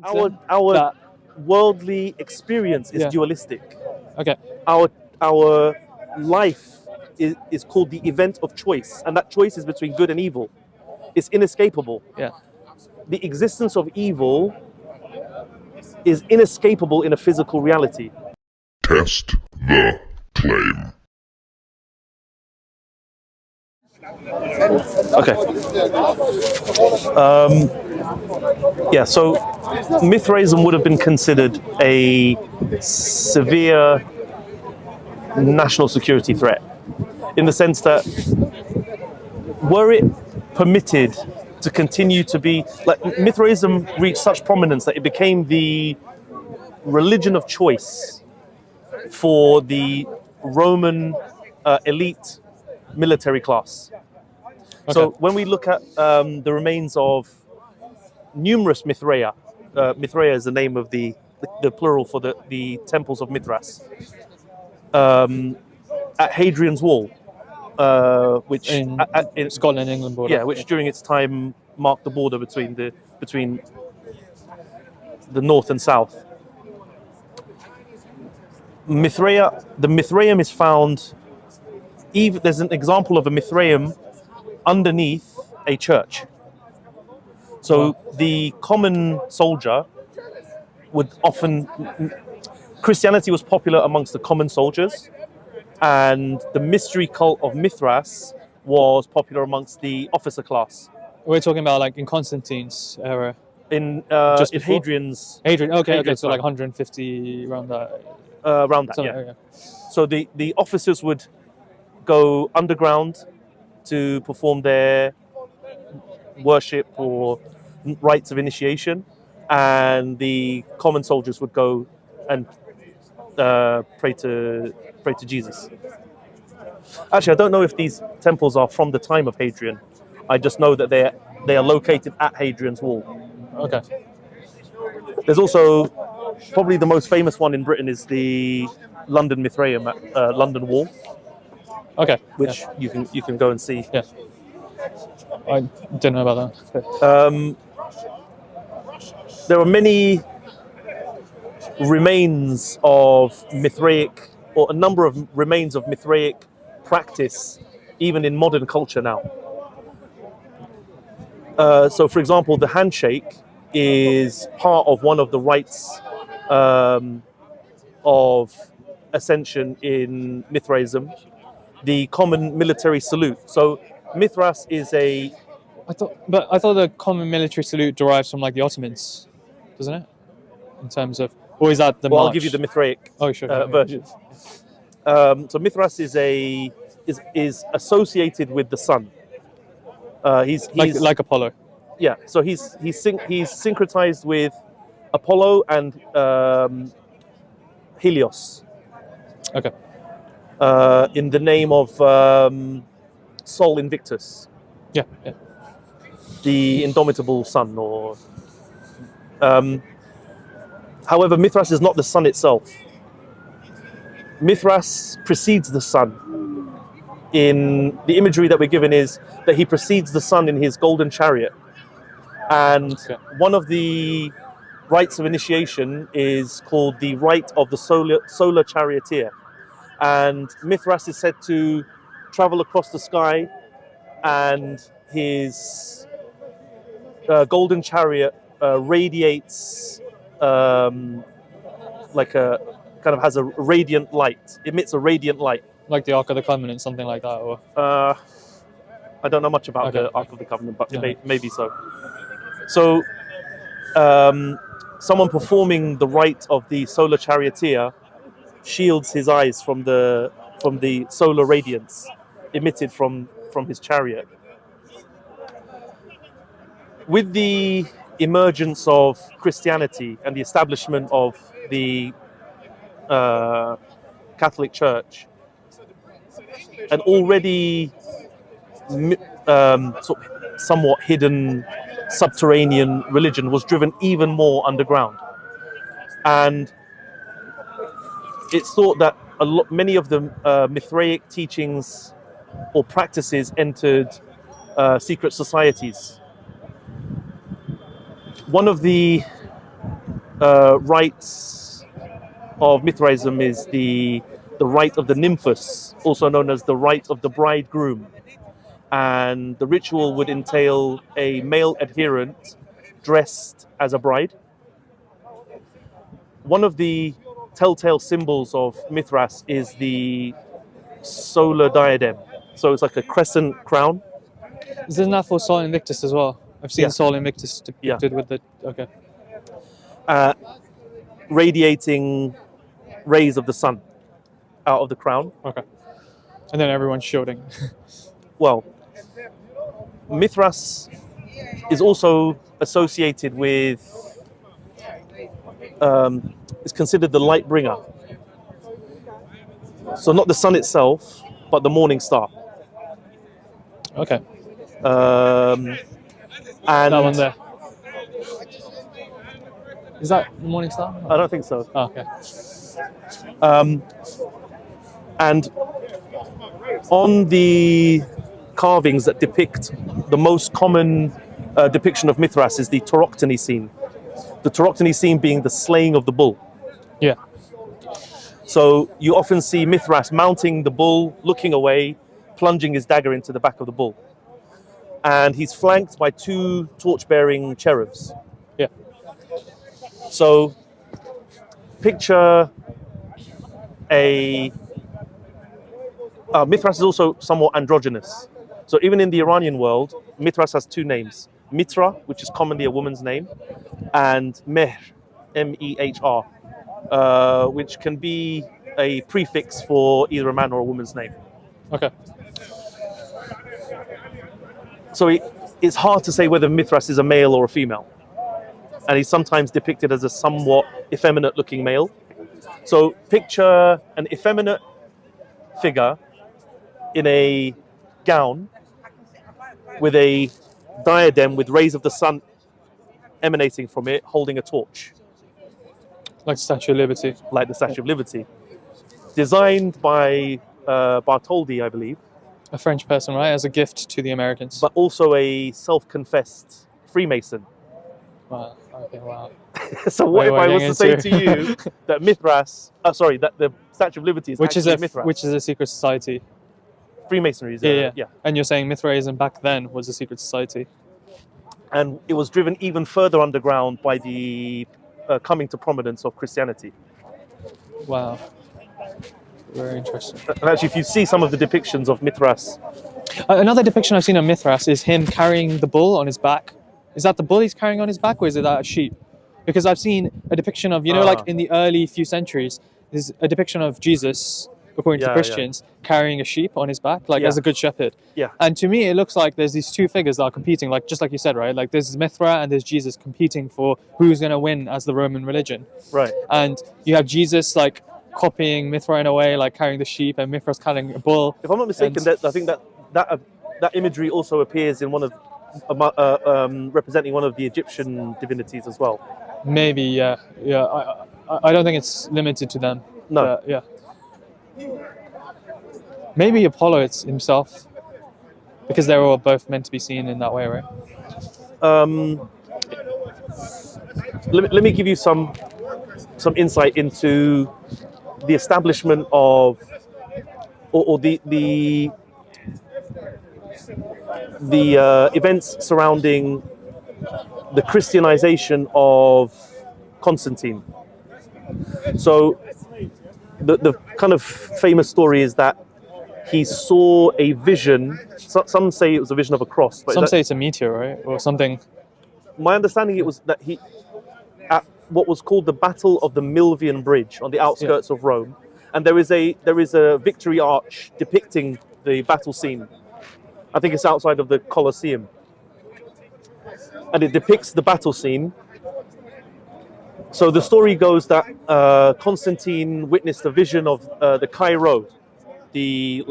Our that, worldly experience is Yeah. dualistic. okay, Our life is called the event of choice, and that choice is between good and evil. It's inescapable. yeah, The existence of evil is inescapable in a physical reality. Test the claim. Okay. Yeah, so Mithraism would have been considered a severe national security threat, in the sense that were it permitted to continue to be, like, Mithraism reached such prominence that it became the religion of choice for the Roman elite military class. So when we look at the remains of numerous Mithraea, Mithraea is the name of the plural for the temples of Mithras, at Hadrian's Wall, which in in Scotland, England border. yeah, which during its time marked the border between the north and south. The Mithraeum is found. There's an example of a Mithraeum underneath a church. So the common soldier would often. Christianity was popular amongst the common soldiers, and the mystery cult of Mithras was popular amongst the officer class. We're talking about like in Constantine's era. In before? Hadrian's. Hadrian. Okay, Hadrian's so like time. 150 around that. Around that, Something, yeah. okay. So the officers would go underground to perform their worship or rites of initiation, and the common soldiers would go and pray to Jesus. Actually, I don't know if these temples are from the time of Hadrian. I just know that they are located at Hadrian's Wall. Okay. There's also probably the most famous one in Britain is the London Mithraeum at London Wall, Okay. which you can go and see. Yeah. I didn't know about that. There are many remains of Mithraic, or a number of remains of Mithraic practice, even in modern culture now. So, for example, the handshake is part of one of the rites of ascension in Mithraism, the common military salute. So, Mithras is I thought the common military salute derives from like the Ottomans, doesn't it? In terms of, or is that the Well, march? I'll give you the Mithraic version. So Mithras is associated with the sun. He's like Apollo. Yeah. So he's syncretized with Apollo and Helios. Okay. In the name of Sol Invictus, Yeah. the indomitable sun, or. However, Mithras is not the sun itself. Mithras precedes the sun. In the imagery that we're given is that he precedes the sun in his golden chariot. And one of the rites of initiation is called the rite of the solar charioteer. And Mithras is said to travel across the sky, and his golden chariot radiates like a kind of has a radiant light, emits a radiant light. Like the Ark of the Covenant, something like that, or I don't know much about the Ark of the Covenant, but maybe so. So, someone performing the rite of the solar charioteer shields his eyes from the solar radiance emitted from his chariot. With the emergence of Christianity and the establishment of the Catholic Church, an already somewhat hidden subterranean religion was driven even more underground, and it's thought that many of the Mithraic teachings or practices entered secret societies. One of the rites of Mithraism is the rite of the nymphus, also known as the rite of the bridegroom. And the ritual would entail a male adherent dressed as a bride. One of the telltale symbols of Mithras is the solar diadem. So it's like a crescent crown. Isn't that for Sol Invictus as well? I've seen Yeah. Sol Invictus depicted with the. Okay. Radiating rays of the sun out of the crown. Okay. And then everyone's shielding. Well, Mithras is also associated with, is considered the light bringer. So not the sun itself, but the morning star. Okay. And That one there. Is that the Morning Star? I don't think so. Oh, okay. And on the carvings that depict the most common depiction of Mithras is the tauroctony scene. The tauroctony scene being the slaying of the bull. Yeah. So you often see Mithras mounting the bull, looking away, plunging his dagger into the back of the bull. And he's flanked by two torch-bearing cherubs. Yeah. So picture Mithras is also somewhat androgynous. So even in the Iranian world, Mithras has two names. Mithra, which is commonly a woman's name, and Mehr, M-E-H-R, which can be a prefix for either a man or a woman's name. Okay. So it's hard to say whether Mithras is a male or a female. And he's sometimes depicted as a somewhat effeminate-looking male. So picture an effeminate figure in a gown with a diadem with rays of the sun emanating from it, holding a torch. Like Statue of Liberty. Like the Statue of Liberty. Designed by Bartholdi, I believe. A French person, right? As a gift to the Americans. But also a self-confessed Freemason. Wow. Okay, wow. So what if I was to say into? to you that Mithras, that the Statue of Liberty is Mithras? Which is a secret society. Freemasonry is yeah. And you're saying Mithraism back then was a secret society. And it was driven even further underground by the coming to prominence of Christianity. Wow. Very interesting. And actually, if you see some of the depictions of Mithras... Another depiction I've seen of Mithras is him carrying the bull on his back. Is that the bull he's carrying on his back, or is it that a sheep? Because I've seen a depiction of, like in the early few centuries, there's a depiction of Jesus, according to Christians, carrying a sheep on his back, as a good shepherd. Yeah. And to me, it looks like there's these two figures that are competing, just like you said, right? Like there's Mithra and there's Jesus competing for who's going to win as the Roman religion. Right. And you have Jesus, copying Mithra in a way, carrying the sheep, and Mithra's carrying a bull. If I'm not mistaken, I think that imagery also appears in one of representing one of the Egyptian divinities as well. Maybe, yeah. I don't think it's limited to them. No. Yeah. Maybe Apollo himself, because they're all both meant to be seen in that way, right? Let me give you some insight into the establishment of, or the events surrounding the Christianization of Constantine. So the kind of famous story is that he saw a vision. Some say it was a vision of a cross. But some say it's a meteor, right? Or something. My understanding it was that he, at what was called the Battle of the Milvian Bridge on the outskirts of Rome, and there is a victory arch depicting the battle scene. I think it's outside of the Colosseum. And it depicts the battle scene. So the story goes that Constantine witnessed a vision of the Chi Rho, the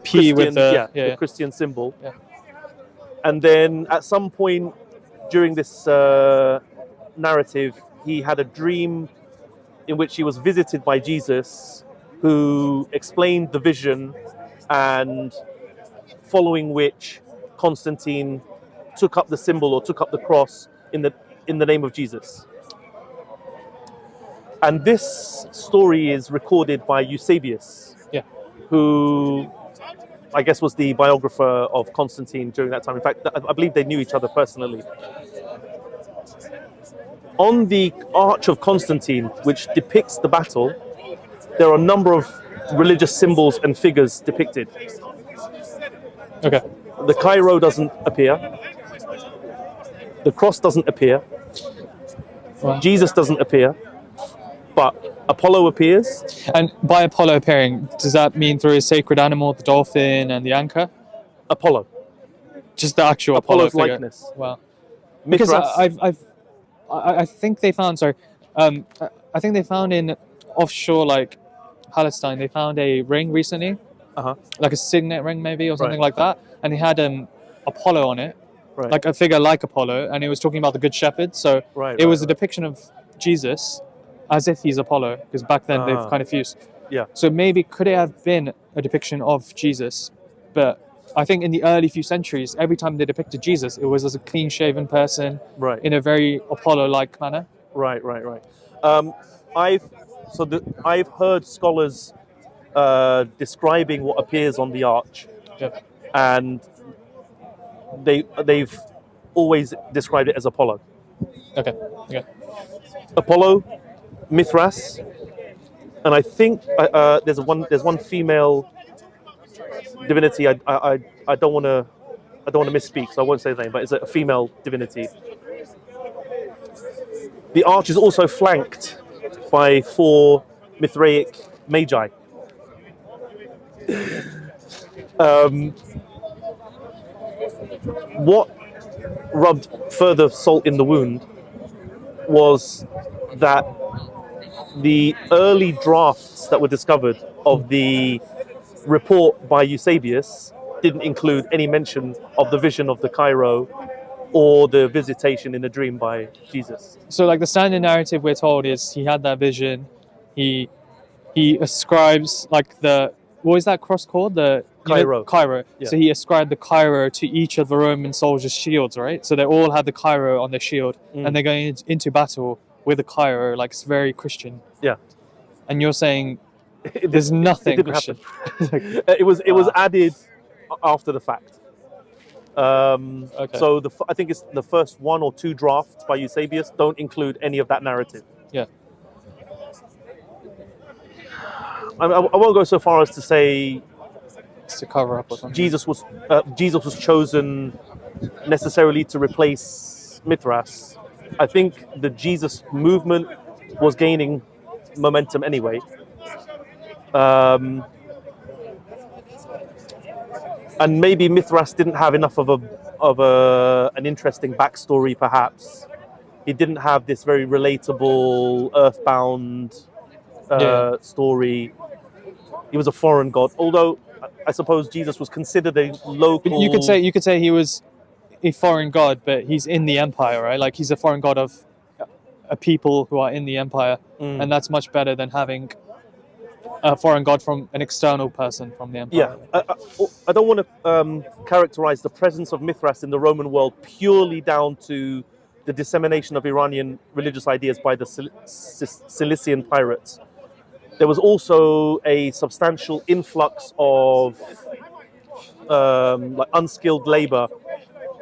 P with the Christian symbol. Yeah. And then at some point during this narrative, he had a dream in which he was visited by Jesus, who explained the vision, and following which Constantine took up the symbol or took up the cross in the name of Jesus. And this story is recorded by Eusebius, Yeah. who I guess was the biographer of Constantine during that time. In fact, I believe they knew each other personally. On the Arch of Constantine, which depicts the battle, there are a number of religious symbols and figures depicted. Okay. The Cairo doesn't appear. The cross doesn't appear. Wow. Jesus doesn't appear. But Apollo appears. And by Apollo appearing, does that mean through his sacred animal, the dolphin and the anchor? Apollo. Just the actual Apollo's Apollo figure? likeness. Wow. Because I think they found, I think they found in offshore, like Palestine, they found a ring recently, like a signet ring maybe or something like that, and they had Apollo on it, like a figure like Apollo, and it was talking about the Good Shepherd. So it was a depiction of Jesus as if he's Apollo, because back then they've kind of fused. Yeah. So maybe could it have been a depiction of Jesus? But I think in the early few centuries, every time they depicted Jesus, it was as a clean-shaven person in a very Apollo-like manner. Right. I've heard scholars describing what appears on the arch, and they've always described it as Apollo. Okay. Apollo, Mithras, and I think there's one female divinity. I don't want to misspeak, so I won't say the name, but it's a female divinity. The arch is also flanked by 4 Mithraic magi. What rubbed further salt in the wound was that the early drafts that were discovered of the report by Eusebius didn't include any mention of the vision of the Cairo or the visitation in a dream by Jesus. So like the standard narrative we're told is he had that vision, he ascribes like what is that cross called? The Cairo. Cairo. Yeah. So he ascribed the Cairo to each of the Roman soldiers' shields, right? So they all had the Cairo on their shield, and they're going into battle with the Cairo, like it's very Christian. Yeah. And you're saying there's nothing it didn't Christian. happen. It was added after the fact. Okay. So I think it's the first 1 or 2 drafts by Eusebius don't include any of that narrative. Yeah. I won't go so far as to say It's to cover up or something. Jesus was chosen necessarily to replace Mithras. I think the Jesus movement was gaining momentum anyway. And maybe Mithras didn't have enough of an interesting backstory. Perhaps he didn't have this very relatable earthbound story. He was a foreign god, although I suppose Jesus was considered a local. You could say he was a foreign god, but he's in the empire, right? Like he's a foreign god of a people who are in the empire, and that's much better than having a foreign god from an external person from the empire. Yeah, I don't want to characterize the presence of Mithras in the Roman world purely down to the dissemination of Iranian religious ideas by the Cilician pirates. There was also a substantial influx of like unskilled labor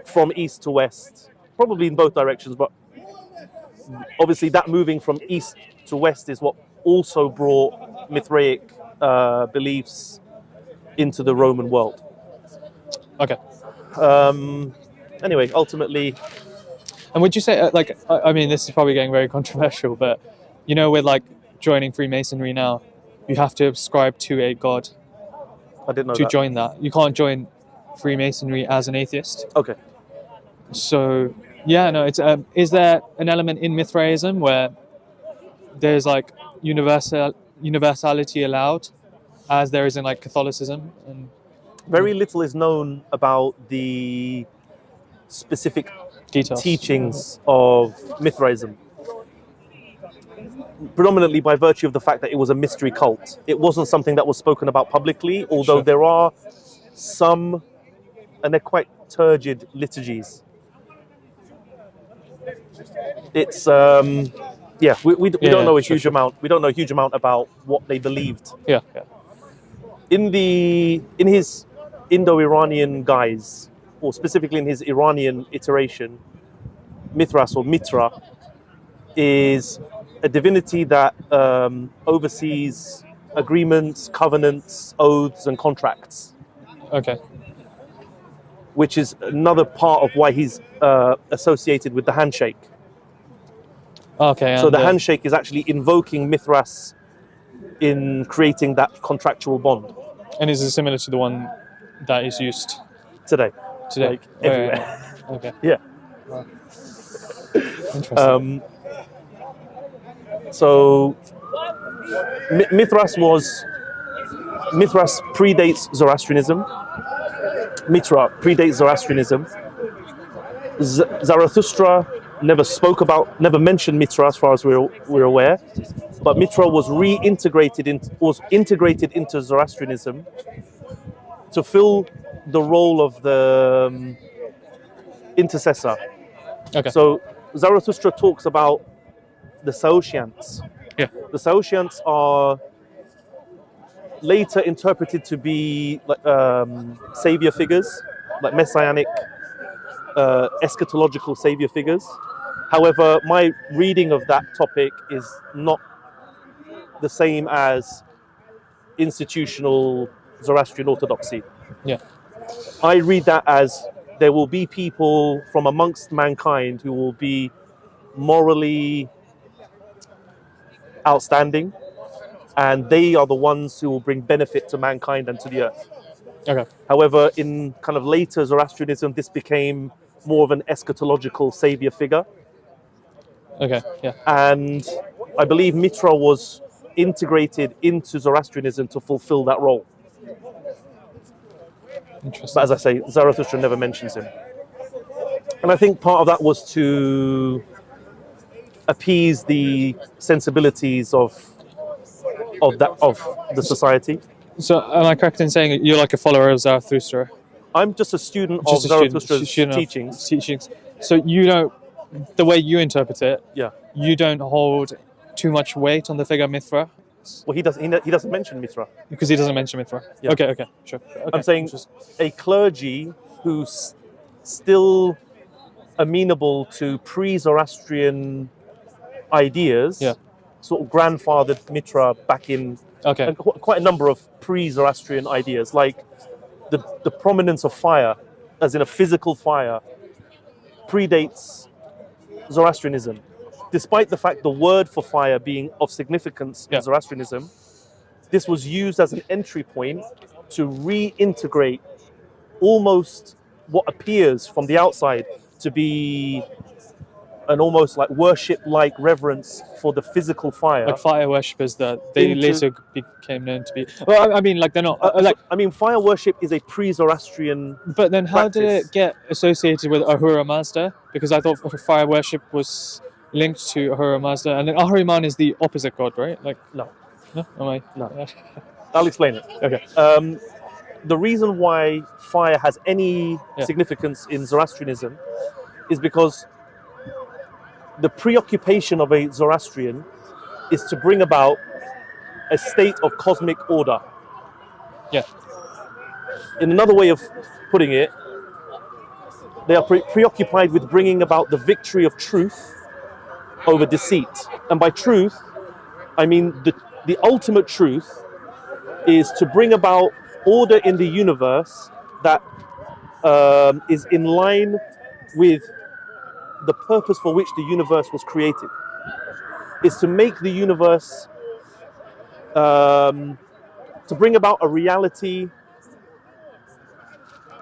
from east to west, probably in both directions, but obviously that moving from east to west is what also brought Mithraic beliefs into the Roman world. Okay. Anyway, ultimately... And would you say, like, I mean, this is probably getting very controversial, but, you know, with, like, joining Freemasonry now, you have to ascribe to a god I didn't know to that. join that. You can't join Freemasonry as an atheist. Okay. So, yeah, no, it's is there an element in Mithraism where there's, like, universality allowed, as there is in, like, Catholicism? And very little is known about the specific details. teachings of Mithraism, predominantly by virtue of the fact that it was a mystery cult. It wasn't something that was spoken about publicly, although there are some, and they're quite turgid liturgies. It's Yeah, we don't know a sure, huge sure. amount. We don't know a huge amount about what they believed. Yeah. In his Indo-Iranian guise, or specifically in his Iranian iteration, Mithras or Mithra is a divinity that oversees agreements, covenants, oaths, and contracts, Okay. which is another part of why he's associated with the handshake. Okay. So And the handshake is actually invoking Mithras in creating that contractual bond and is it similar to the one that is used today, today? like everywhere. Yeah. Okay. Yeah. Interesting. So Mithras predates Zoroastrianism. Mithra predates Zoroastrianism. Zarathustra never mentioned Mithra as far as we're aware, but Mithra was integrated into Zoroastrianism to fill the role of the intercessor. Okay. So Zarathustra talks about the Saoshyants. Yeah. The Saoshyants are later interpreted to be like savior figures, like messianic, eschatological savior figures. However, my reading of that topic is not the same as institutional Zoroastrian orthodoxy. Yeah. I read that as there will be people from amongst mankind who will be morally outstanding, and they are the ones who will bring benefit to mankind and to the earth. Okay. However, in kind of later Zoroastrianism, this became more of an eschatological savior figure. Okay. Yeah. And I believe Mithra was integrated into Zoroastrianism to fulfill that role. Interesting. But as I say, Zarathustra never mentions him. And I think part of that was to appease the sensibilities of the society. So, am I correct in saying you're like a follower of Zarathustra? I'm just a student Just of a student- Zarathustra's student of teachings. Teachings. So you don't, the way you interpret it, Yeah. you don't hold too much weight on the figure Mithra Well, he doesn't mention Mithra. because he doesn't mention Mithra. Yeah. Okay. Sure. Okay. I'm saying a clergy who's still amenable to pre-Zoroastrian ideas, Yeah. sort of grandfathered Mithra back in Okay. and quite a number of pre-Zoroastrian ideas, like the prominence of fire, as in a physical fire, predates Zoroastrianism. Despite the fact the word for fire being of significance Yeah. in Zoroastrianism, this was used as an entry point to reintegrate almost what appears from the outside to be an almost like worship-like reverence for the physical fire. Like fire worshippers that they Into- later became known to be. Well, I mean, like they're not like. I mean, fire worship is a pre-Zoroastrian. But then, how did practice. it get associated with Ahura Mazda? Because I thought fire worship was linked to Ahura Mazda, and then Ahriman is the opposite god, right? Like, No, no, am I? No. I'll explain it. Okay. The reason why fire has any Yeah. significance in Zoroastrianism is because the preoccupation of a Zoroastrian is to bring about a state of cosmic order. Yeah. In another way of putting it, they are preoccupied with bringing about the victory of truth over deceit. And by truth, I mean the ultimate truth is to bring about order in the universe that is in line with the purpose for which the universe was created. Is to make the universe, to bring about a reality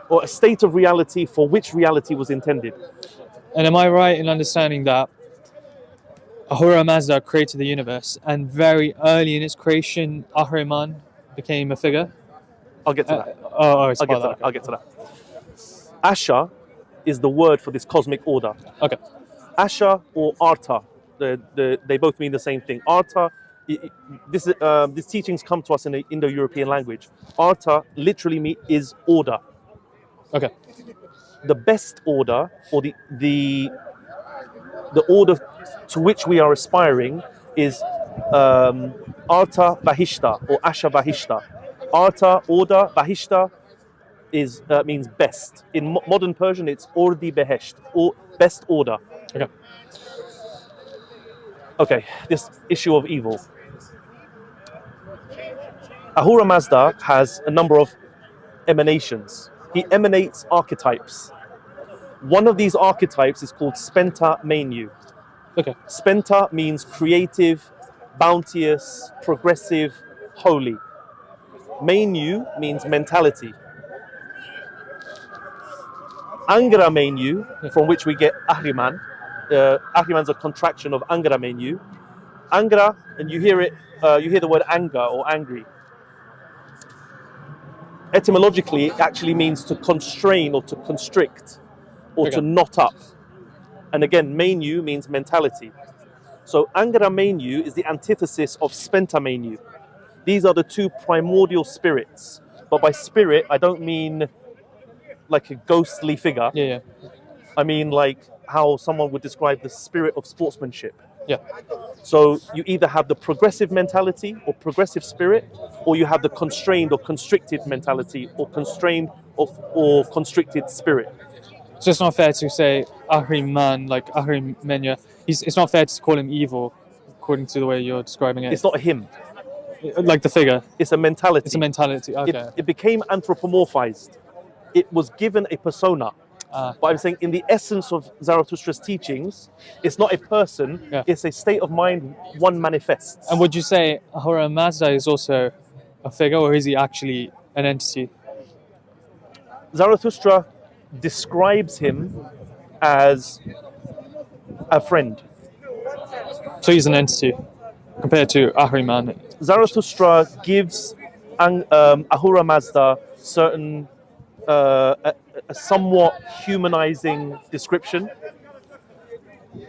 or a state of reality for which reality was intended. And am I right in understanding that Ahura Mazda created the universe, and very early in its creation, Ahriman became a figure? I'll get to that. It's I'll get part to of that. I'll get to that. Asha is the word for this cosmic order. Okay. Asha or Arta, they both mean the same thing. Arta, these teachings come to us in the Indo-European language. Arta literally is order. Okay. The best order, or the the order to which we are aspiring is Arta Bahishta or Asha Bahishta. Arta, order, Bahishta is means best. In modern Persian, it's Ordi Behesht, or best order. Okay. Okay, this issue of evil. Ahura Mazda has a number of emanations. He emanates archetypes. One of these archetypes is called Spenta Menu. Okay. Spenta means creative, bounteous, progressive, holy. Menu means mentality. Angra Menu, from which we get Ahriman. Ahriman's a contraction of Angra Menu. Angra, and you hear it, you hear the word anger or angry. Etymologically, it actually means to constrain or to constrict or to knot up. And again, Menu means mentality. So Angra Menu is the antithesis of Spenta Menu. These are the two primordial spirits. But by spirit, I don't mean like a ghostly figure. Yeah. I mean like how someone would describe the spirit of sportsmanship. Yeah. So you either have the progressive mentality or progressive spirit, or you have the constrained or constricted mentality or constrained or constricted spirit. So it's not fair to say Ahriman, like Ahrimenya. It's not fair to call him evil, according to the way you're describing it. It's not a him. Like the figure. It's a mentality. It's a mentality. Okay. It became anthropomorphized. It was given a persona. But I'm saying in the essence of Zarathustra's teachings, it's not a person, it's a state of mind one manifests. And would you say Ahura Mazda is also a figure, or is he actually an entity? Zarathustra describes him as a friend. So he's an entity compared to Ahriman. Zarathustra gives Ahura Mazda certain a somewhat humanizing description.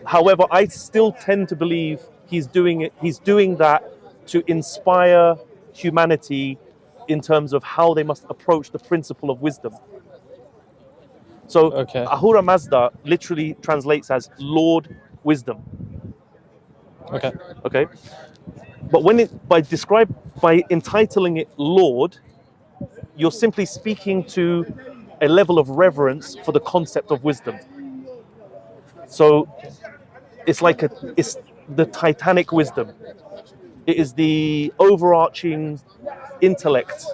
However, I still tend to believe he's doing that to inspire humanity in terms of how they must approach the principle of wisdom. So Ahura Mazda literally translates as Lord Wisdom. Okay. But by entitling it Lord, you're simply speaking to a level of reverence for the concept of wisdom. So it's the titanic wisdom. It is the overarching intellect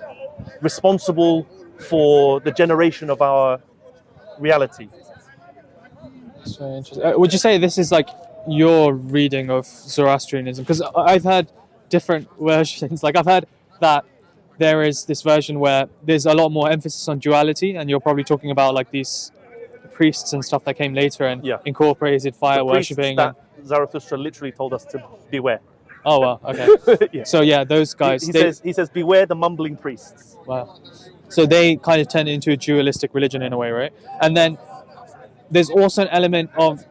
responsible for the generation of our reality. That's very interesting. Would you say this is like your reading of Zoroastrianism? Because I've had different versions. Like I've had that there is this version where there's a lot more emphasis on duality, and you're probably talking about like these priests and stuff that came later and incorporated fire worshipping. That Zarathustra literally told us to beware. Oh wow, okay. So those guys. He says beware the mumbling priests. Wow. So they kind of turn into a dualistic religion in a way, right? And then there's also an element of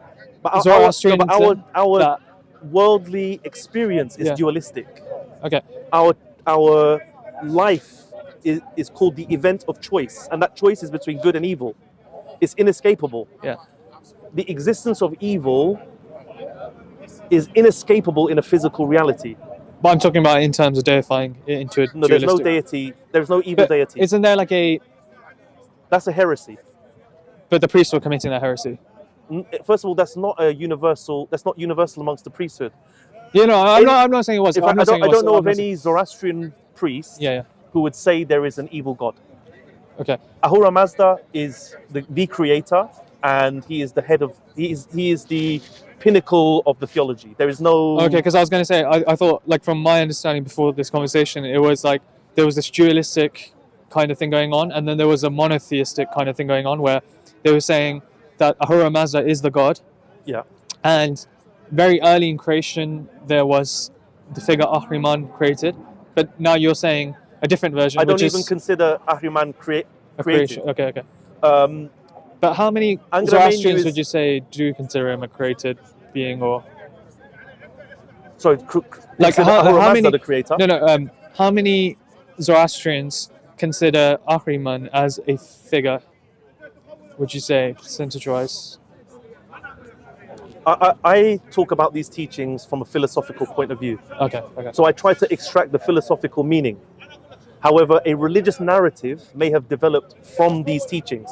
Zoroastrianism. Our worldly experience is dualistic. Okay. Our life is called the event of choice, and that choice is between good and evil. It's inescapable. Yeah. The existence of evil is inescapable in a physical reality. But I'm talking about in terms of deifying it into a dualistic... there's no deity. There's no evil deity. Isn't there like a... That's a heresy. But the priests were committing that heresy. First of all, that's not universal amongst the priesthood. I'm not saying it was. I don't know of any Zoroastrian priest who would say there is an evil god. Okay. Ahura Mazda is the creator, and he is the head of. He is the pinnacle of the theology. There is no. Okay, because I was going to say, I thought, like from my understanding before this conversation, it was like there was this dualistic kind of thing going on, and then there was a monotheistic kind of thing going on where they were saying that Ahura Mazda is the god. Yeah. And very early in creation, there was the figure Ahriman created, but now you're saying a different version. I don't even consider Ahriman created. Okay. But how many Zoroastrians would you say do consider him a created being, or? Sorry, like how many? The creator? No. How many Zoroastrians consider Ahriman as a figure? Would you say percentage-wise? I talk about these teachings from a philosophical point of view. Okay. Okay. So I try to extract the philosophical meaning. However, a religious narrative may have developed from these teachings.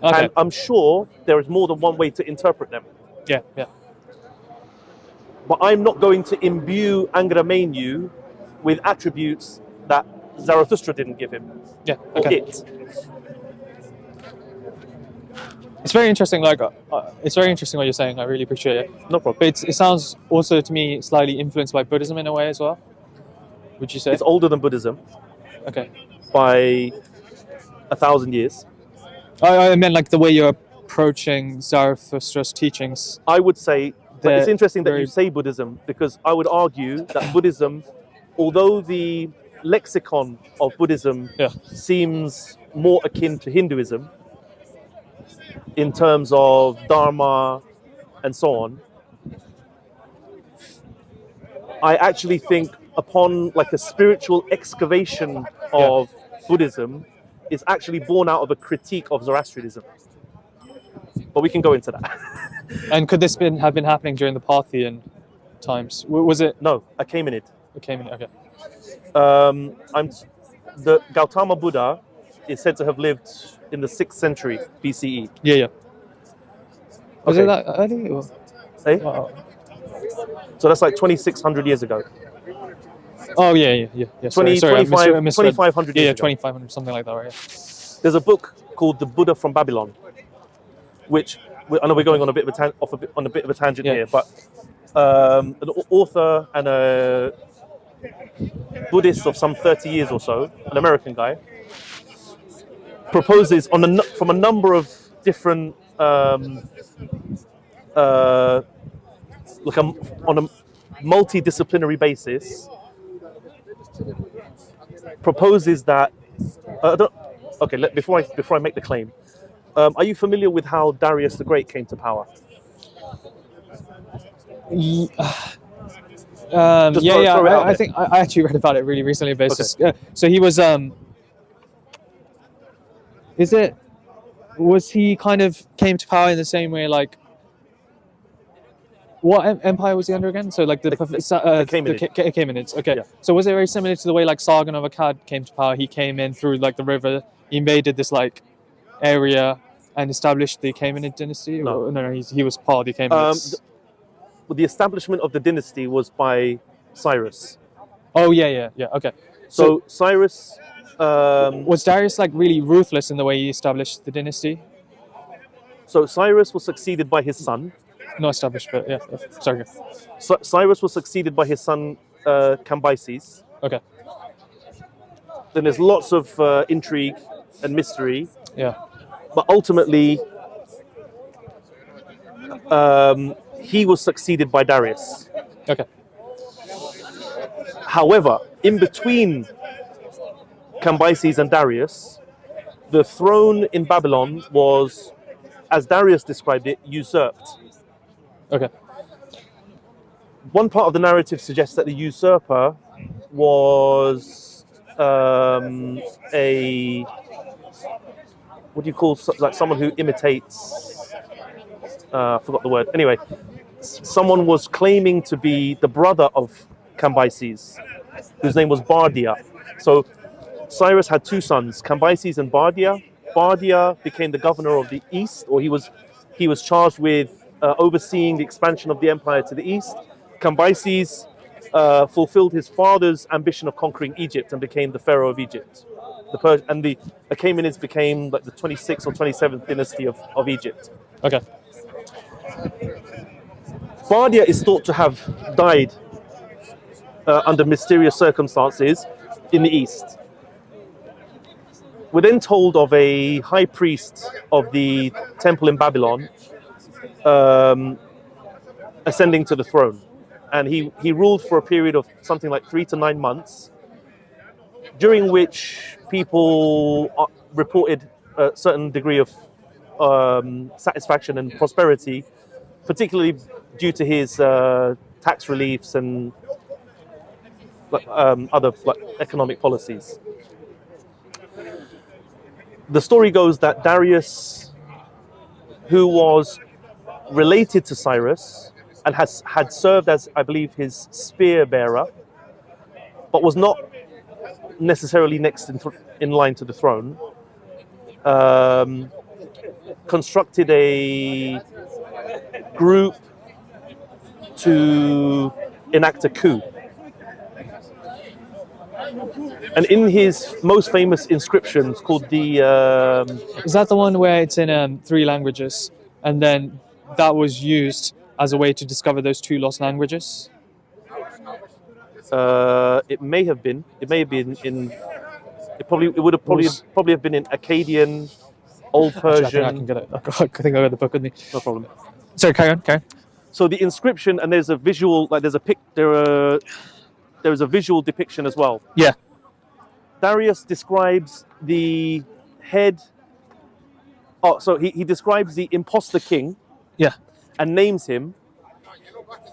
Okay. And I'm sure there is more than one way to interpret them. Yeah. Yeah. But I'm not going to imbue Angra Mainyu with attributes that Zarathustra didn't give him. Yeah. Or Okay. it. It's very interesting. It's very interesting what you're saying. I really appreciate it. No problem. But it sounds also to me slightly influenced by Buddhism in a way as well. Would you say? It's older than Buddhism Okay. by 1,000 years. I meant like the way you're approaching Zarathustra's teachings. I would say, but it's They're interesting that very- you say Buddhism, because I would argue that Buddhism, although the lexicon of Buddhism Yeah. seems more akin to Hinduism in terms of Dharma and so on, I actually think upon like a spiritual excavation of Buddhism is actually born out of a critique of Zoroastrianism. But we can go into that. And could this have been happening during the Parthian times? Was it? No, a Achaemenid. Okay. Okay. The Gautama Buddha is said to have lived in the 6th century BCE. Yeah. Yeah. Was Okay. it that early? Or? Eh? Oh. So that's like 2,600 years ago. Oh yeah. Sorry, 2,500 Yeah, years ago. 2,500, something like that, right? There's a book called The Buddha from Babylon, which I know we're going on a bit of a tangent Yeah. here, but an author and a Buddhist of some 30 years or so, an American guy, proposes from a number of different on a multidisciplinary basis, proposes that before I make the claim, are you familiar with how Darius the Great came to power? Throw it out I think I actually read about it really recently. But it's Okay. just, so he was was he kind of came to power in the same way like what empire was he under again? So like the Achaemenids. Okay. Yeah. So was it very similar to the way like Sargon of Akkad came to power? He came in through like the river, he invaded this like area and established the Achaemenid dynasty? No. Or, no, he was part of the Achaemenids. The establishment of the dynasty was by Syrus. Oh yeah. Okay. So Syrus Was Darius like really ruthless in the way he established the dynasty? So Syrus was succeeded by his son. Not established, but yeah. Sorry. Cyrus was succeeded by his son Cambyses. Okay. Then there's lots of intrigue and mystery, Yeah. but ultimately he was succeeded by Darius. Okay. However, in between Cambyses and Darius, the throne in Babylon was, as Darius described it, usurped. Okay. One part of the narrative suggests that the usurper was what do you call, like someone who imitates, I forgot the word. Anyway, someone was claiming to be the brother of Cambyses, whose name was Bardia. So Cyrus had two sons, Cambyses and Bardia. Bardia became the governor of the east, or he was charged with overseeing the expansion of the empire to the east. Cambyses fulfilled his father's ambition of conquering Egypt and became the pharaoh of Egypt. And the Achaemenids became like the 26th or 27th dynasty of Egypt. Okay. Bardia is thought to have died under mysterious circumstances in the east. We're then told of a high priest of the temple in Babylon ascending to the throne. And he ruled for a period of something like 3 to 9 months, during which people reported a certain degree of satisfaction and prosperity, particularly due to his tax reliefs and other economic policies. The story goes that Darius, who was related to Syrus and had served as, I believe, his spear bearer, but was not necessarily next in line to the throne, constructed a group to enact a coup. And in his most famous inscriptions, called the Is that the one where it's in 3 languages, and then that was used as a way to discover those 2 lost languages? it may have been in. It would have probably have been in Akkadian, Old Persian. Actually, I think I can get it. I think I got the book with me. No problem. Sorry, carry on. So the inscription, and there's a visual, like there's a there is a visual depiction as well. Yeah. Darius describes the head. Oh, so he describes the imposter king. Yeah. And names him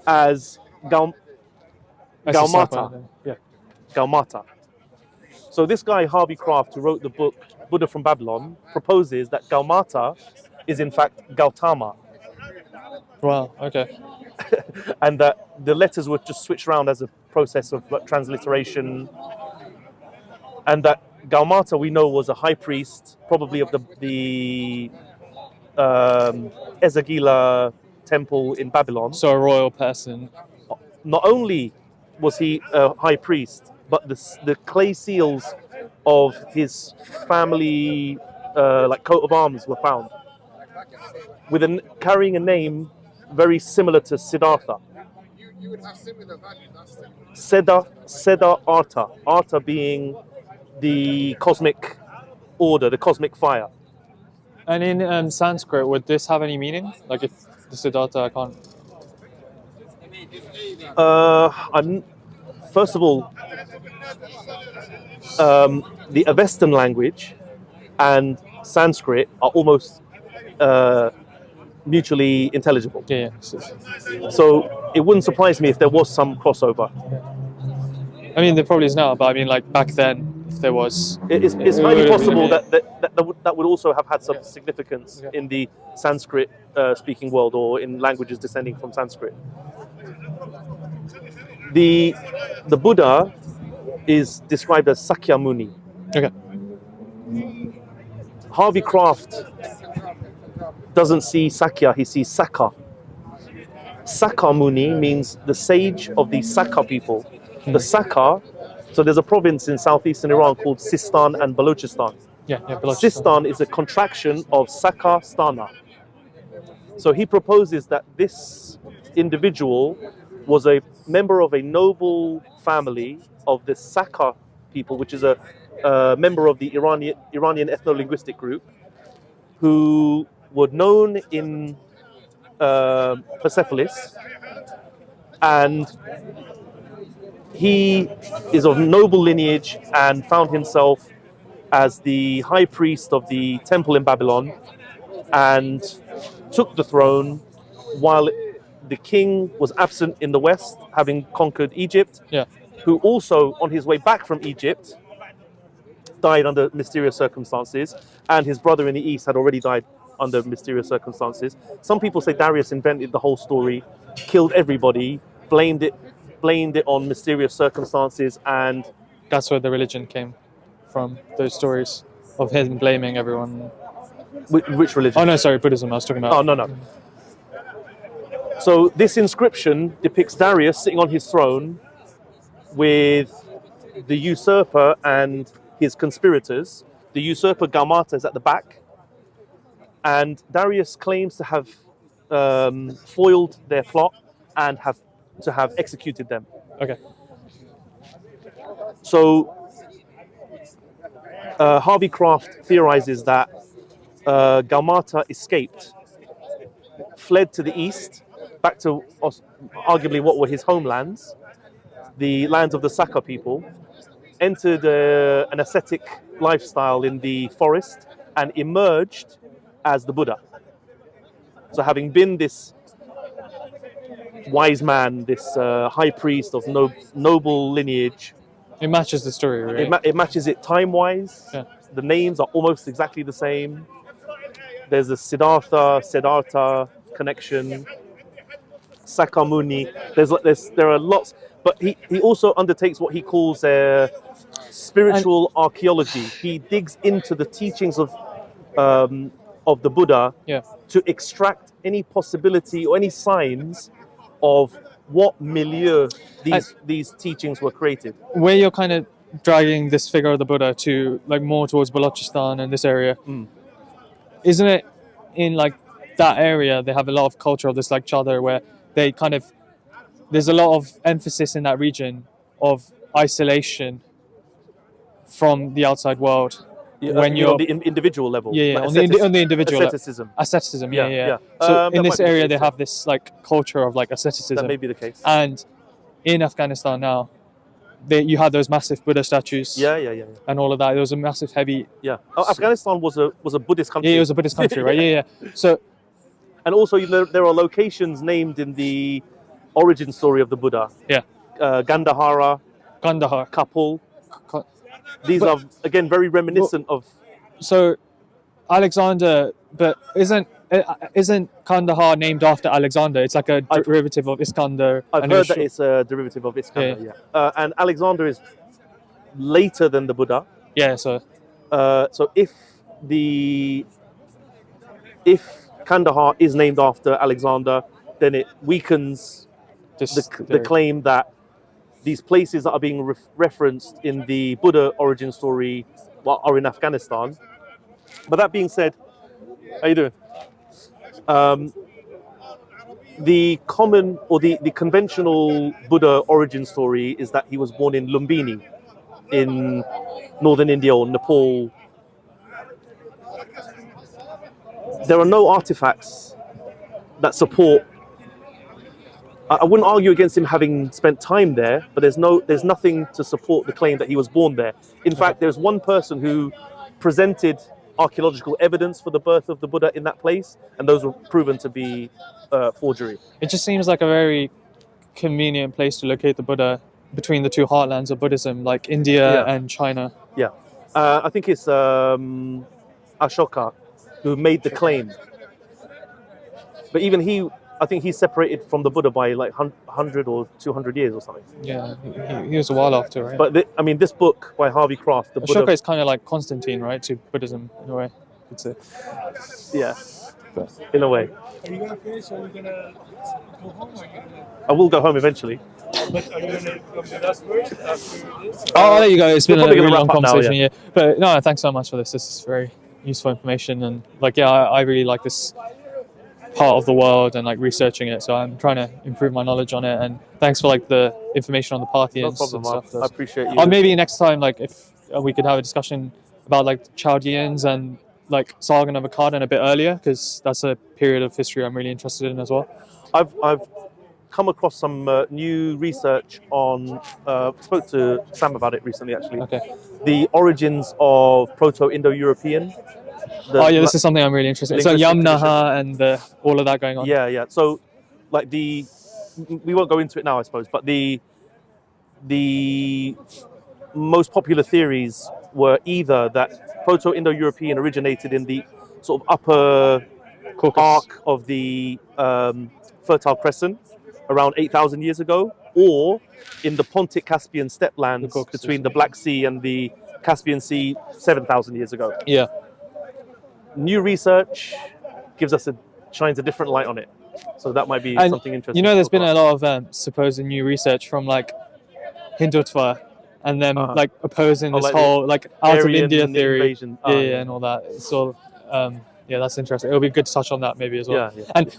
as Gaumata. Yeah. Gaumata. So this guy, Harvey Kraft, who wrote the book Buddha from Babylon, proposes that Gaumata is in fact Gautama. Wow, okay. And that the letters were just switched around as a process of transliteration. And that Gaumata, we know, was a high priest, probably of the Ezagila temple in Babylon. So a royal person. Not only was he a high priest, but the clay seals of his family, like coat of arms, were found with carrying a name very similar to Siddhartha. Seda Arta. Arta being the cosmic order, the cosmic fire. And in Sanskrit, would this have any meaning? Like if the Siddhartha, I can't. First of all, the Avestan language and Sanskrit are almost mutually intelligible. Yeah. So it wouldn't surprise me if there was some crossover. I mean, there probably is now, but I mean, like back then, if there was, It's highly possible that would also have had some significance in the Sanskrit speaking world, or in languages descending from Sanskrit. The Buddha is described as Sakyamuni. Okay. Harvey Kraft doesn't see Sakya, he sees Saka. Sakamuni means the sage of the Saka people. The Saka, so there's a province in southeastern Iran called Sistan and Balochistan. Yeah, Sistan is a contraction of Sakastana. So he proposes that this individual was a member of a noble family of the Saka people, which is a member of the Iranian ethno-linguistic group, who were known in Persepolis, and he is of noble lineage and found himself as the high priest of the temple in Babylon, and took the throne while the king was absent in the west, having conquered Egypt. Yeah. Who also, on his way back from Egypt, died under mysterious circumstances, and his brother in the east had already died under mysterious circumstances. Some people say Darius invented the whole story, killed everybody, blamed it on mysterious circumstances, and That's where the religion came from, those stories of him blaming everyone. which religion? Oh, no, sorry, Buddhism I was talking about. Oh, no. So this inscription depicts Darius sitting on his throne with the usurper and his conspirators. The usurper Gaumata is at the back, and Darius claims to have foiled their plot and have executed them. Okay. So Harvey Kraft theorizes that Gaumata escaped, fled to the east, back to arguably what were his homelands, the lands of the Saka people, entered an ascetic lifestyle in the forest, and emerged as the Buddha. So having been this wise man, this high priest of noble lineage, It matches the story, right? it matches it time-wise. Yeah. The names are almost exactly the same. There's a Siddhartha connection, Sakamuni. There are lots, but he also undertakes what he calls spiritual archaeology. He digs into the teachings of the Buddha Yeah. to extract any possibility or any signs of what milieu these teachings were created. Where you're kind of dragging this figure of the Buddha to like more towards Balochistan and this area, isn't it? In like that area, they have a lot of culture of this like chadar, where they kind of there's a lot of emphasis in that region of isolation from the outside world. When you're on the individual level, like on the individual asceticism, yeah. So in this area, they have this like culture of like asceticism. That may be the case. And in Afghanistan now, you had those massive Buddha statues. Yeah. And all of that. There was a massive heavy. Yeah. Afghanistan was a Buddhist country. Yeah, it was a Buddhist country, right? Yeah. So. And also, there are locations named in the origin story of the Buddha. Yeah. Gandhara, Kapil. These are again very reminiscent of. So, Alexander, but isn't Kandahar named after Alexander? It's like a derivative of Iskandar. I've heard that it's a derivative of Iskandar. Yeah. And Alexander is later than the Buddha. Yeah. So if Kandahar is named after Alexander, then it weakens the claim that these places that are being referenced in the Buddha origin story are in Afghanistan. But that being said, how you doing? The common or the conventional Buddha origin story is that he was born in Lumbini in northern India or Nepal. There are no artifacts that support. I wouldn't argue against him having spent time there, but there's nothing to support the claim that he was born there. In fact, there's one person who presented archaeological evidence for the birth of the Buddha in that place, and those were proven to be forgery. It just seems like a very convenient place to locate the Buddha between the two heartlands of Buddhism, like India and China. Yeah. I think it's Ashoka who made the claim. But even I think he's separated from the Buddha by like 100 or 200 years or something. Yeah, he was a while after, right? But this book by Harvey Kraft, the Ashoka Buddha, is kind of like Constantine, right, to Buddhism in a way. It's yeah, in a way. Are you going to finish or are you going to go home? I will go home eventually. But are you going to come with us first after this? Oh, there you go. It's been a probably really gonna long wrap up now, conversation. Yeah. But no, thanks so much for this. This is very useful information, and like, I really like this part of the world and like researching it. So I'm trying to improve my knowledge on it. And thanks for like the information on the Parthians. No problem, and stuff. I appreciate you. Or maybe next time, like if we could have a discussion about like Chaldeans and like Sargon of Akkad a bit earlier, because that's a period of history I'm really interested in as well. I've come across some new research on. Spoke to Sam about it recently, actually. Okay. The origins of Proto-Indo-European. This is something I'm really interested in. So Yamnaha and all of that going on. Yeah. So, like we won't go into it now, I suppose, but the most popular theories were either that Proto-Indo-European originated in the sort of upper arc of the Fertile Crescent around 8,000 years ago, or in the Pontic-Caspian steppelands between the Black Sea and the Caspian Sea 7,000 years ago. Yeah. New research shines a different light on it. So that might be something interesting. You know, there's been a lot of supposed new research from like Hindutva and then like opposing this whole like out of India theory. And all that. So that's interesting. It'll be good to touch on that maybe as well. Yeah. And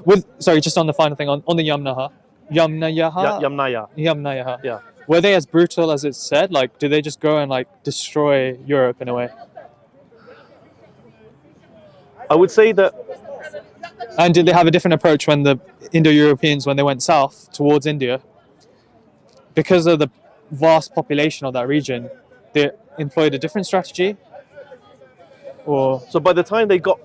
just on the final thing on the Yamnaha. Yamnaya. Yeah. Were they as brutal as it's said? Like, did they just go and like destroy Europe in a way? I would say that. And did they have a different approach when the Indo-Europeans, when they went south towards India? Because of the vast population of that region, they employed a different strategy? Or So by the time they got...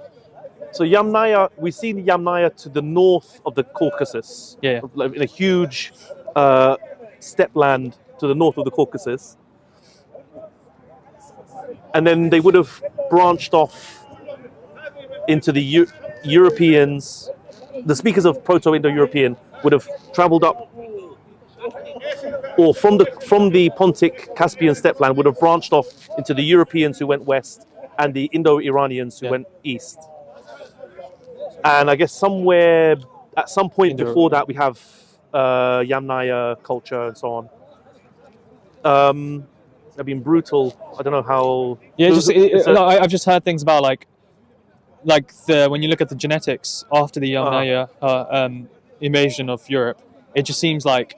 So Yamnaya, we see Yamnaya to the north of the Caucasus. Yeah. In a huge steppeland to the north of the Caucasus. And then they would have branched off into the Europeans the speakers of Proto-Indo-European would have travelled up, or from the Pontic Caspian steppeland would have branched off into the Europeans who went west and the Indo-Iranians who went east. And I guess somewhere at some point before that we have Yamnaya culture and so on. They've been brutal. I don't know how. Yeah, I've just heard things about like when you look at the genetics after the Yamnaya invasion of Europe, it just seems like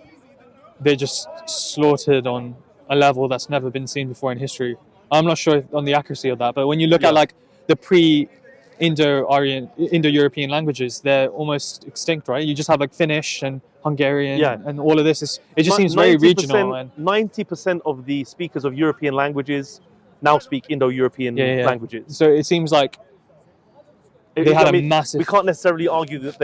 they're just slaughtered on a level that's never been seen before in history. I'm not sure on the accuracy of that, but when you look at like the Indo-European languages, they're almost extinct, right? You just have like Finnish and Hungarian and all of this. It just seems very regional. And 90% of the speakers of European languages now speak Indo-European languages. So it seems like they had a massive... We can't necessarily argue that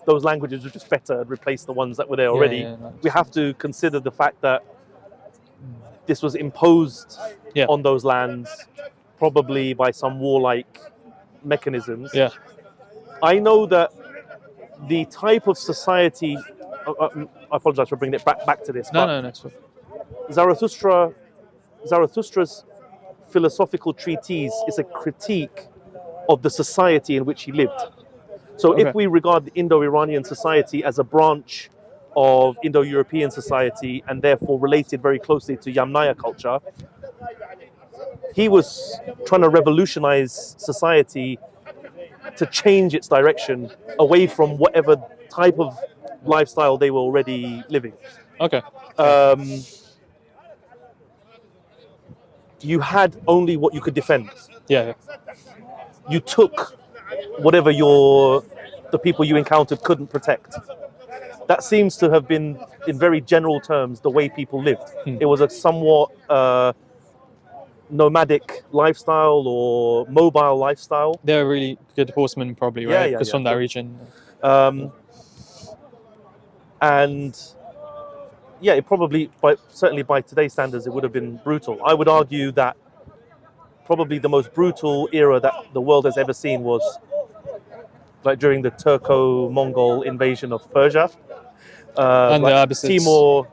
those languages were just better and replace the ones that were there already. We have to consider the fact that this was imposed on those lands, probably by some warlike mechanisms. Yeah. I know that the type of society... I apologize for bringing it back to this. No. Zarathustra's philosophical treatise is a critique of the society in which he lived. So if we regard the Indo-Iranian society as a branch of Indo-European society and therefore related very closely to Yamnaya culture, he was trying to revolutionize society to change its direction away from whatever type of lifestyle they were already living. Okay. You had only what you could defend. Yeah. You took whatever the people you encountered couldn't protect. That seems to have been, in very general terms, the way people lived. It was a somewhat nomadic lifestyle or mobile lifestyle. They're really good horsemen, probably, right? Because from that region. And yeah, it probably, certainly by today's standards, it would have been brutal. I would argue that probably the most brutal era that the world has ever seen was like during the Turco-Mongol invasion of Persia. And the Abbasids.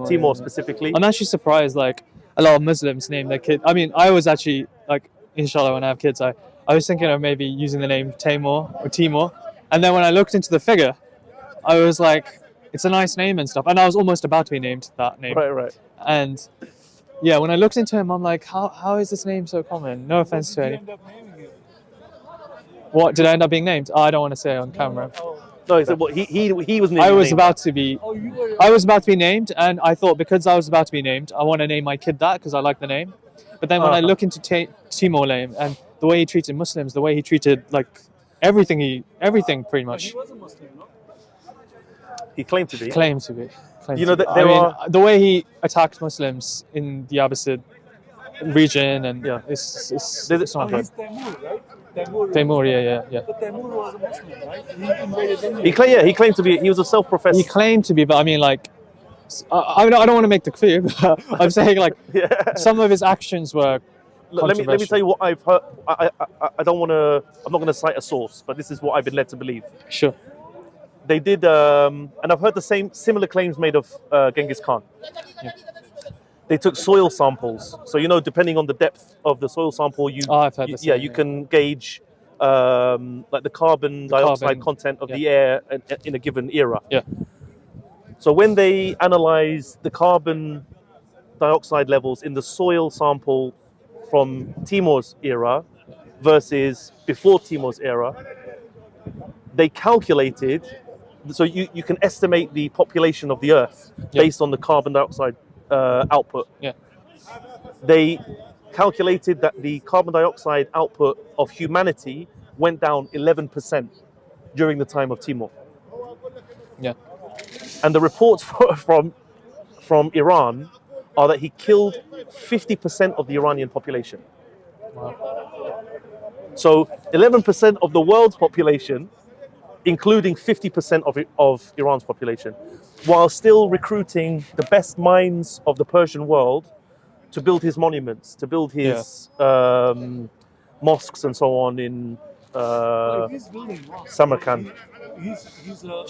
Timor specifically. I'm actually surprised, like, a lot of Muslims name their kid. I mean, I was actually, like, inshallah, when I have kids, I was thinking of maybe using the name Timur or Timur. And then when I looked into the figure, I was like, it's a nice name and stuff. And I was almost about to be named that name. Right. And yeah, when I looked into him, I'm like, how is this name so common? No offense to any. What did I end up being named? I don't want to say on camera. No, he said what he was named. I was about to be named, and I thought because I was about to be named, I want to name my kid that because I like the name. But then when I look into Timur name and the way he treated Muslims, the way he treated like everything pretty much. He was a Muslim, no? He claimed to be. You know, the way he attacked Muslims in the Abbasid region, and it's not good. He's Temur, right? Temur, yeah. But Temur was a Muslim, right? He invaded India. He claimed to be. He was a self-professed. He claimed to be, but I mean, like, I don't want to make the clear, but I'm saying like some of his actions were. Let me tell you what I've heard. I don't want to. I'm not going to cite a source, but this is what I've been led to believe. Sure. They did, and I've heard the similar claims made of Genghis Khan. Yeah. They took soil samples, so depending on the depth of the soil sample, I've heard you can gauge like the carbon dioxide content of the air in a given era. Yeah. So when they analyzed the carbon dioxide levels in the soil sample from Timur's era versus before Timur's era, they calculated. So you can estimate the population of the Earth based on the carbon dioxide output. Yeah. They calculated that the carbon dioxide output of humanity went down 11% during the time of Timur. Yeah. And the reports from Iran are that he killed 50% of the Iranian population. Wow. So 11% of the world's population, including 50% of Iran's population, while still recruiting the best minds of the Persian world to build his monuments, to build his mosques and so on in Samarkand. he's a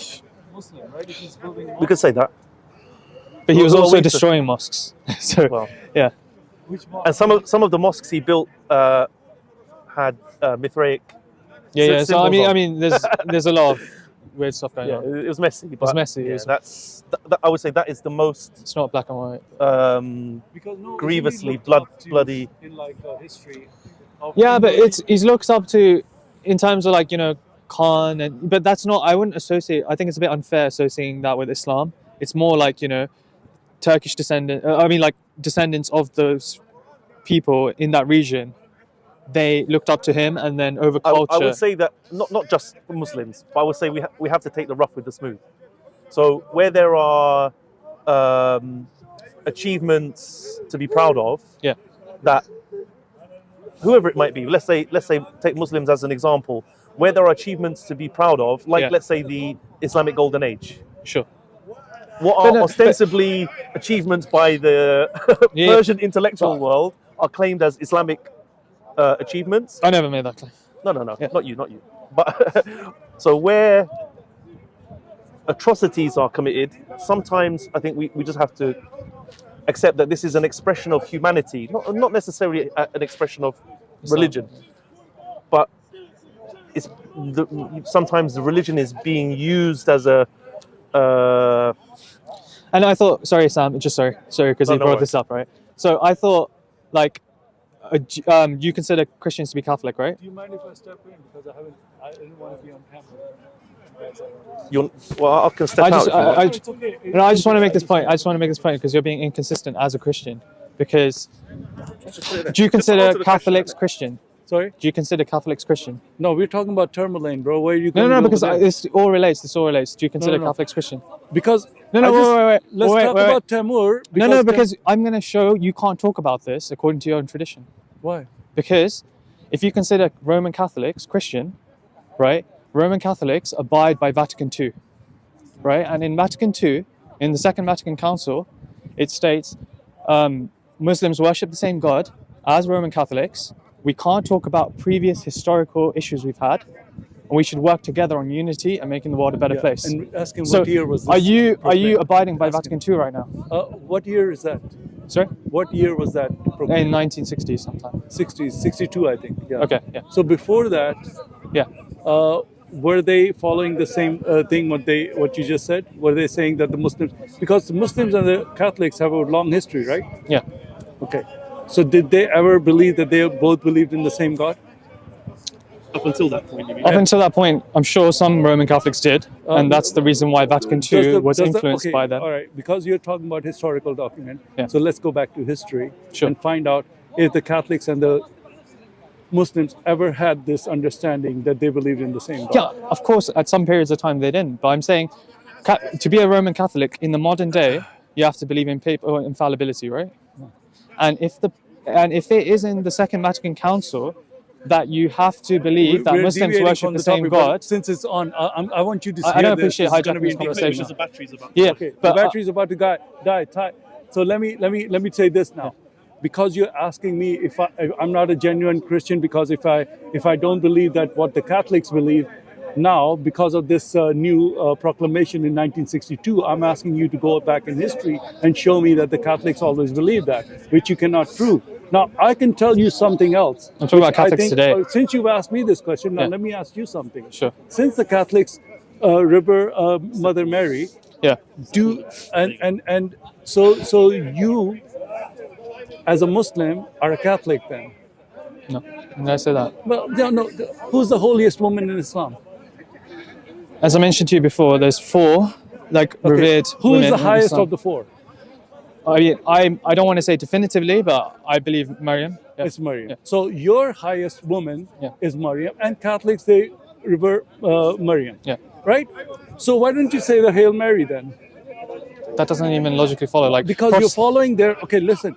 Muslim, right? If he's building We could say that. But he was Well, also wait, destroying mosques. So Well, yeah. which mosque? and some of the mosques he built had Mithraic. Yeah. So I symbols on. mean, there's a lot of weird stuff going Yeah, on. it was messy. But messy, Yeah, it's- I would say that is the most It's not black and white. Because no, grievously isn't he looked up to bloody. in like history. Of Yeah, but Hinduism? he's looked up to in terms of like Khan, and but that's not. I wouldn't associate. I think it's a bit unfair associating that with Islam. It's more like Turkish descendant. I mean, like descendants of those people in that region. They looked up to him, and then over culture. I would say that not just Muslims, but I would say we have to take the rough with the smooth. So where there are achievements to be proud of, Yeah. that whoever it might be, let's say take Muslims as an example, where there are achievements to be proud of, like Yeah. let's say the Islamic Golden Age. Sure. What But are no, ostensibly achievements by the Yeah. Persian intellectual world are claimed as Islamic achievements. I never made that claim. No, Yeah. not you. But so where atrocities are committed, sometimes I think we just have to accept that this is an expression of humanity, not necessarily an expression of religion, but sometimes the religion is being used as a And I thought, sorry, Sam, just sorry, because you No brought worries. this up, right? So I thought, like, you consider Christians to be Catholic, right? Do you mind if I step in because I didn't want to be on camera. well, I can step I just, out. if you want. I, It's okay. no, I just want to make this point. I just want to make this point because you're being inconsistent as a Christian. Because do you consider answer the Catholics question. Christian? Sorry? Do you consider Catholics Christian? No, we're talking about Tourmaline, bro. Where are you No, going? because this all relates. This all relates. Do you consider no. Catholics Christian? Because No, wait. let's talk about Timur. No, because I'm going to show you can't talk about this according to your own tradition. Why? Because if you consider Roman Catholics Christian, right? Roman Catholics abide by Vatican II, right? And in Vatican II, in the Second Vatican Council, it states Muslims worship the same God as Roman Catholics. We can't talk about previous historical issues we've had, and we should work together on unity and making the world a better place. And ask him So, what year was this? are you proclaimed? abiding by Ask Vatican II right now? What year is that? Sorry, What year was that? in 1960s sometime. 60s, 62, I think. Yeah. Okay, yeah, So before that, yeah. were they following the same thing? What you just said? Were they saying that the Muslims, because the Muslims and the Catholics have a long history, right? Yeah. Okay. So did they ever believe that they both believed in the same God? Up until that point, you mean? Up until that point, I'm sure some Roman Catholics did, and that's the reason why Vatican II was influenced by them. All right, because you're talking about historical document, Yeah. so let's go back to history Sure. and find out if the Catholics and the Muslims ever had this understanding that they believed in the same God. Yeah, of course, at some periods of time they didn't. But I'm saying, to be a Roman Catholic in the modern day, you have to believe in papal infallibility, right? And if it is in the Second Vatican Council that you have to believe that We're Muslims deviating worship from the same topic, but God. Since it's on, I want you to. I don't hear this. appreciate This is gonna hijacking be this conversation. Because the batteries about. Yeah, Okay, the but battery's about to die. So let me say this now, because you're asking me if I'm not a genuine Christian, because if I don't believe that what the Catholics believe now, because of this new proclamation in 1962, I'm asking you to go back in history and show me that the Catholics always believed that, which you cannot prove. Now I can tell you something else. I'm talking about which I Catholics think, today. Since you've asked me this question, now Yeah. let me ask you something. Sure. Since the Catholics revere Mother Mary, Yeah. and so you as a Muslim are a Catholic then? No, did I say that? Well, no. Who's the holiest woman in Islam? As I mentioned to you before, there's four revered Who women is the in highest Islam. of the four? I mean, I don't want to say definitively, but I believe Maryam. Yeah. It's Maryam. Yeah. So your highest woman Yeah. is Maryam, and Catholics they revere Maryam, Yeah. right? So why don't you say the Hail Mary then? That doesn't even logically follow. Like Because you're following their. Okay, listen.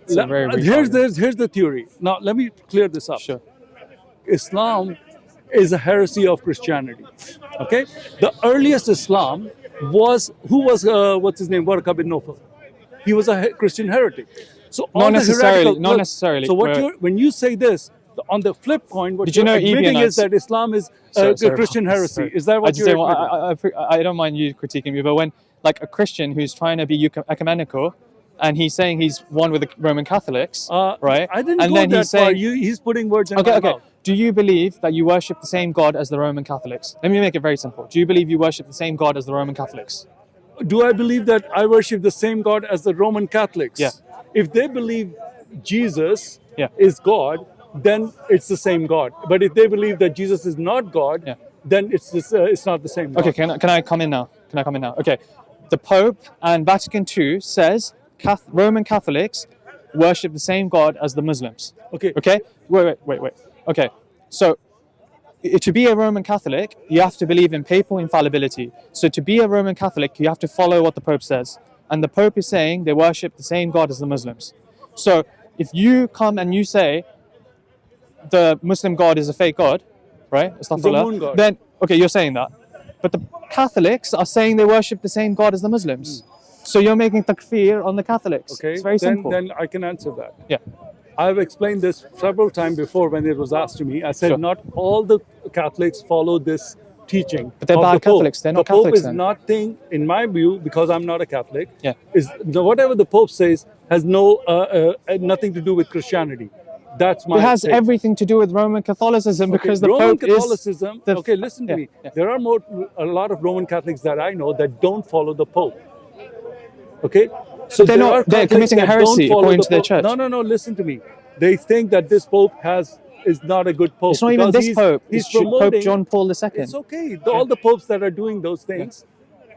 a very weak Here's the theory. Now let me clear this up. Sure. Islam is a heresy of Christianity. Okay, the earliest Islam was what's his name? Warqa bin Nawfal. He was a Christian heretic. So all Not the necessarily. heretical- Not necessarily. So Wait. when you say this, On the flip coin, what Did you you're know admitting is Ebionites- that Islam is Sorry, a Christian heresy. sorry. Is that I what just you're don't, admitting? I don't mind you critiquing me, but when like a Christian who's trying to be ecumenical, and he's saying he's one with the Roman Catholics, right? I didn't and go then that he's far. saying, He's putting words in okay, my okay. mouth. Do you believe that you worship the same God as the Roman Catholics? Let me make it very simple. Do you believe you worship the same God as the Roman Catholics? Do I believe that I worship the same God as the Roman Catholics? Yeah. If they believe Jesus Yeah. is God, then it's the same God. But if they believe that Jesus is not God, Yeah. then it's not the same God. Okay, can I come in now? Can I come in now? Okay. The Pope and Vatican II says Roman Catholics worship the same God as the Muslims. Okay. Okay? Wait. Okay. So to be a Roman Catholic, you have to believe in papal infallibility. So to be a Roman Catholic, you have to follow what the Pope says. And the Pope is saying they worship the same God as the Muslims. So if you come and you say the Muslim God is a fake God, right? Astaghfirullah, moon god. then, okay, you're saying that. But the Catholics are saying they worship the same God as the Muslims. So you're making takfir on the Catholics. Okay. It's very simple. Then I can answer that. Yeah. I've explained this several times before when it was asked to me. I said Sure. not all the Catholics follow this teaching. But they're of bad the Pope. Catholics. They're not the Pope Catholics is then. nothing, in my view, because I'm not a Catholic. Yeah. Whatever the Pope says has nothing to do with Christianity. That's my. It has take. everything to do with Roman Catholicism because the Roman Pope is Catholicism. the- Okay, listen to yeah, me. yeah. There are a lot of Roman Catholics that I know that don't follow the Pope. Okay, so they're there not- are they're Catholics committing a that heresy don't follow according the to their Pope. church. No. Listen to me. They think that this Pope is not a good Pope. It's not even because this Pope. He's It's Pope promoting. John Paul II. It's okay. All the popes that are doing those things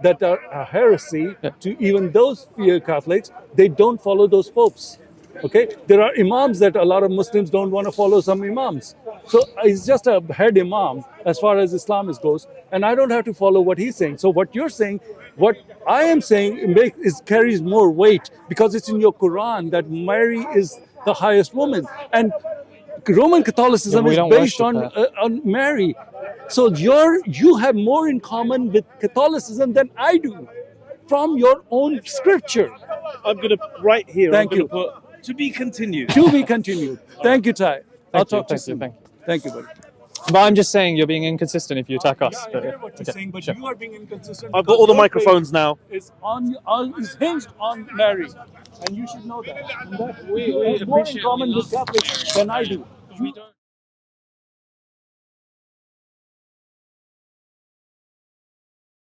that are a heresy to even those Catholics, they don't follow those popes. Okay, there are imams that a lot of Muslims don't want to follow. Some imams, so it's just a head imam as far as Islam goes, and I don't have to follow what he's saying. So what you're saying, what I am saying, carries more weight because it's in your Quran that Mary is the highest woman, and Roman Catholicism Yeah, we is don't based worship on Mary. So you have more in common with Catholicism than I do, from your own scripture. I'm going to, right here, Thank I'm you. going to put, to be continued. To be continued. Thank you, Ty. I'll talk to you thank you, soon. thank Thank you, buddy. But I'm just saying you're being inconsistent if you attack us. I But, hear what you're okay, saying, but sure. you are being inconsistent. I've got all the microphones now. Is hinged on Mary, and you should know that. And that We you have more in appreciate common we with love Catholics than I do. We don't